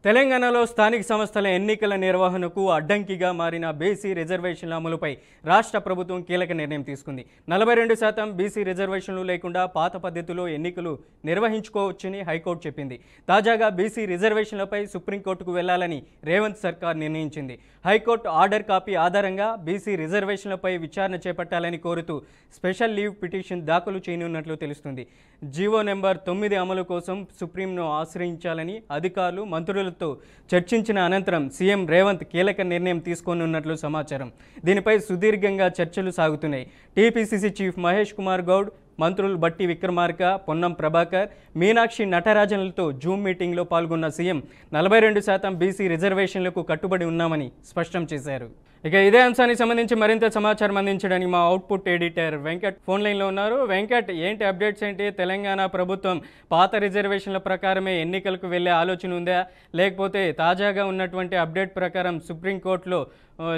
తెలంగాణలో స్థానిక సంస్థల ఎన్నికల నిర్వహణకు అడ్డంకిగా మారిన బీసీ రిజర్వేషన్ల అమలుపై రాష్ట్ర ప్రభుత్వం కీలక నిర్ణయం తీసుకుంది. 42% బీసీ రిజర్వేషన్లు లేకుండా పాత పద్ధతిలో ఎన్నికలు నిర్వహించుకోవచ్చని హైకోర్టు చెప్పింది. తాజాగా బీసీ రిజర్వేషన్లపై సుప్రీంకోర్టుకు వెళ్లాలని రేవంత్ సర్కార్ నిర్ణయించింది. హైకోర్టు ఆర్డర్ కాపీ ఆధారంగా బీసీ రిజర్వేషన్లపై విచారణ చేపట్టాలని కోరుతూ స్పెషల్ లీవ్ పిటిషన్ దాఖలు చేయనున్నట్లు తెలుస్తుంది. జీవో నెంబర్ 9 అమలు కోసం సుప్రీంను ఆశ్రయించాలని అధికారులు మంత్రులతో చర్చించిన అనంతరం సీఎం రేవంత్ కీలక నిర్ణయం తీసుకోనున్నట్లు సమాచారం. దీనిపై సుదీర్ఘంగా చర్చలు సాగుతున్నాయి. టీపీసీసీ చీఫ్ మహేష్ కుమార్ గౌడ్, మంత్రులు బట్టి విక్రమార్క, పొన్నం ప్రభాకర్, మీనాక్షి నటరాజన్లతో జూమ్ మీటింగ్లో పాల్గొన్న సీఎం 42% బీసీ రిజర్వేషన్లకు కట్టుబడి ఉన్నామని స్పష్టం చేశారు. ఇక ఇదే అంశానికి సంబంధించి మరింత సమాచారం అందించడానికి మా అవుట్పుట్ ఎడిటర్ వెంకట్ ఫోన్ లైన్లో ఉన్నారు. వెంకట్, ఏంటి అప్డేట్స్ ఏంటి? తెలంగాణ ప్రభుత్వం పాత రిజర్వేషన్ల ప్రకారమే ఎన్నికలకు వెళ్ళే ఆలోచన ఉందా, లేకపోతే తాజాగా ఉన్నటువంటి అప్డేట్ ప్రకారం సుప్రీంకోర్టులో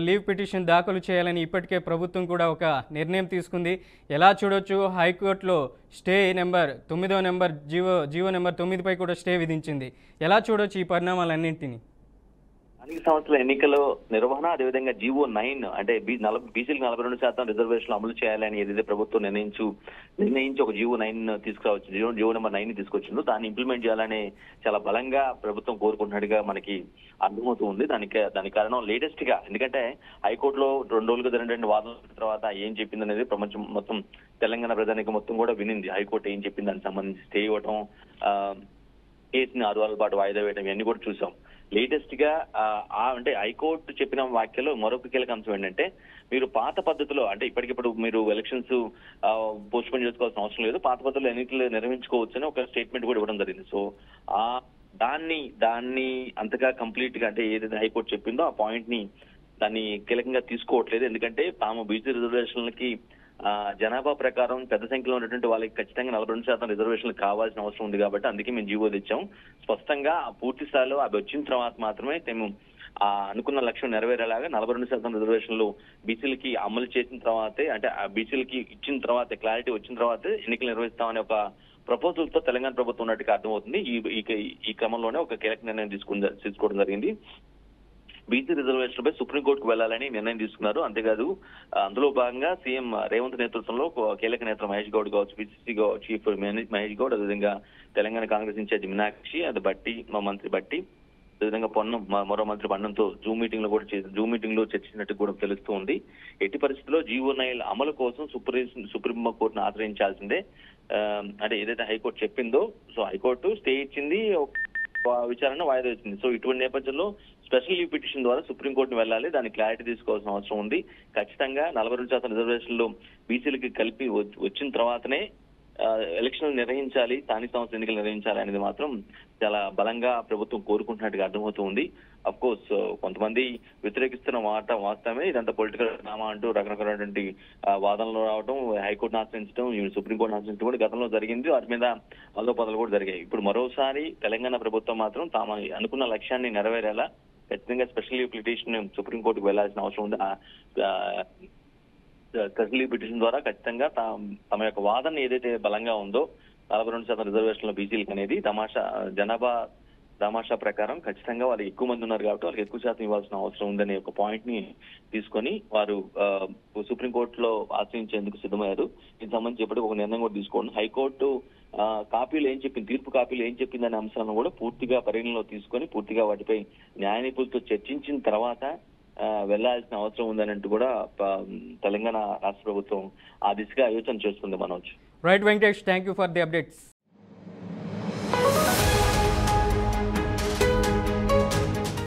లీవ్ పిటిషన్ దాఖలు చేయాలని ఇప్పటికే ప్రభుత్వం కూడా ఒక నిర్ణయం తీసుకుంది? ఎలా చూడొచ్చు? హైకోర్టులో స్టే నెంబర్ 9 జీవో నెంబర్ 9పై కూడా స్టే విధించింది. ఎలా చూడొచ్చు ఈ పరిణామాలన్నింటినీ? స్థానిక సంస్థల ఎన్నికల నిర్వహణ, అదేవిధంగా జీవో 9 అంటే బీసీలకు 42% రిజర్వేషన్లు అమలు చేయాలని ఏదైతే ప్రభుత్వం నిర్ణయించి ఒక జీవో 9 తీసుకురావచ్చు, జీవో నెంబర్ 9 తీసుకొచ్చిందో దాన్ని ఇంప్లిమెంట్ చేయాలని చాలా బలంగా ప్రభుత్వం కోరుకుంటున్నట్టుగా మనకి అర్థమవుతూ ఉంది. దానికి కారణం లేటెస్ట్ గా, ఎందుకంటే హైకోర్టులో 2 రోజులుగా జరిగినటువంటి వాదనల తర్వాత ఏం చెప్పింది అనేది ప్రపంచం మొత్తం, తెలంగాణ ప్రజానికి మొత్తం కూడా వినింది. హైకోర్టు ఏం చెప్పింది దానికి సంబంధించి స్టే ఇవ్వటం, కేసుని 6 వారాల పాటు వాయిదా వేయడం, ఇవన్నీ కూడా చూసాం. లేటెస్ట్ గా అంటే హైకోర్టు చెప్పిన వ్యాఖ్యలో మరొక కీలక అంశం ఏంటంటే, మీరు పాత పద్ధతిలో అంటే ఇప్పటికిప్పుడు మీరు ఎలక్షన్స్ పోస్ట్ పోన్ చేసుకోవాల్సిన అవసరం లేదు, పాత పద్ధతిలో ఎన్నికలు నిర్వహించుకోవచ్చు అని ఒక స్టేట్మెంట్ కూడా ఇవ్వడం జరిగింది. సో దాన్ని అంతగా కంప్లీట్ గా అంటే ఏదైతే హైకోర్టు చెప్పిందో ఆ పాయింట్ ని దాన్ని కీలకంగా తీసుకోవట్లేదు. ఎందుకంటే తాము బీసీ రిజర్వేషన్లకి జనాభా ప్రకారం పెద్ద సంఖ్యలో ఉన్నటువంటి వాళ్ళకి ఖచ్చితంగా 42% రిజర్వేషన్లు కావాల్సిన అవసరం ఉంది కాబట్టి అందుకే మేము జీవో తెచ్చాం. స్పష్టంగా పూర్తి స్థాయిలో అవి వచ్చిన తర్వాత మాత్రమే మేము అనుకున్న లక్ష్యం నెరవేరేలాగా 42% రిజర్వేషన్లు బీసీలకి అమలు చేసిన తర్వాతే, అంటే ఆ బీసీలకి ఇచ్చిన తర్వాతే, క్లారిటీ వచ్చిన తర్వాతే ఎన్నికలు నిర్వహిస్తామనే ఒక ప్రపోజల్ తో తెలంగాణ ప్రభుత్వం ఉన్నట్టుగా అర్థమవుతుంది. ఈ క్రమంలోనే ఒక కీలక నిర్ణయం తీసుకోవడం జరిగింది. బీసీ రిజర్వేషన్లపై సుప్రీంకోర్టుకు వెళ్లాలని నిర్ణయం తీసుకున్నారు. అంతేకాదు అందులో భాగంగా సీఎం రేవంత్ నేతృత్వంలో కీలక నేత మహేష్ గౌడ్ కావచ్చు, పిసిసి చీఫ్ మహేష్ గౌడ్, అదేవిధంగా తెలంగాణ కాంగ్రెస్ ఇన్ఛార్జ్ మీనాక్షి, అది బట్టి మా మంత్రి బట్టి, అదేవిధంగా పొన్నం మరో మంత్రి పొన్నంతో జూమ్ మీటింగ్ లో చర్చించినట్టు కూడా తెలుస్తూ ఉంది. ఎట్టి పరిస్థితుల్లో జీవో 9 అమలు కోసం సుప్రీం కోర్టును ఆశ్రయించాల్సిందే. అంటే ఏదైతే హైకోర్టు చెప్పిందో, సో హైకోర్టు స్టే ఇచ్చింది, విచారణ వాయిదా వచ్చింది. సో ఇటువంటి నేపథ్యంలో స్పెషల్ లీవ్ పిటిషన్ ద్వారా సుప్రీంకోర్టును వెళ్ళాలి, దానికి క్లారిటీ తీసుకోవాల్సిన అవసరం ఉంది. ఖచ్చితంగా 42% రిజర్వేషన్లు బీసీలకి కలిపి వచ్చిన తర్వాతనే ఎలక్షన్లు నిర్వహించాలి, స్థానిక సంస్థల ఎన్నికలు నిర్వహించాలి అనేది మాత్రం చాలా బలంగా ప్రభుత్వం కోరుకుంటున్నట్టుగా అర్థమవుతూ ఉంది. అఫ్ కోర్స్ కొంతమంది వ్యతిరేకిస్తున్న మాట వాస్తవమే, ఇదంతా పొలిటికల్ డ్రామా అంటూ రకరకాలైనటువంటి వాదనలు రావడం, హైకోర్టును ఆశ్రయించడం, సుప్రీంకోర్టును ఆశ్రయించడం కూడా గతంలో జరిగింది. వాటి మీద అదోపదలు కూడా జరిగాయి. ఇప్పుడు మరోసారి తెలంగాణ ప్రభుత్వం మాత్రం తాము అనుకున్న లక్ష్యాన్ని నెరవేరేలా ఖచ్చితంగా స్పెషల్ లీవ్ పిటిషన్ సుప్రీంకోర్టుకు వెళ్లాల్సిన అవసరం ఉంది. స్పెషల్ లీవ్ పిటిషన్ ద్వారా ఖచ్చితంగా తమ యొక్క వాదన ఏదైతే బలంగా ఉందో 42% రిజర్వేషన్ల బీసీలకు అనేది తమాషా ప్రకారం ఖచ్చితంగా వాళ్ళు ఎక్కువ మంది ఉన్నారు కాబట్టి వాళ్ళకి ఎక్కువ శాతం ఇవ్వాల్సిన అవసరం ఉందనే ఒక పాయింట్ ని తీసుకొని వారు సుప్రీంకోర్టులో ఆశ్రయించేందుకు సిద్ధమయ్యారు. దీనికి సంబంధించి ఎప్పటికీ ఒక నిర్ణయం కూడా తీసుకోండి. హైకోర్టు కాపీలు ఏం చెప్పింది, తీర్పు కాపీలు ఏం చెప్పిందనే అంశాలను కూడా పూర్తిగా పరిగణలో తీసుకొని పూర్తిగా వాటిపై న్యాయ నిపుణులతో చర్చించిన తర్వాత వెళ్లాల్సిన అవసరం ఉందనంటూ కూడా తెలంగాణ రాష్ట్ర ప్రభుత్వం ఆ దిశగా యోచన చేస్తుంది. Manoj. Right Venkatesh, thank you for the updates.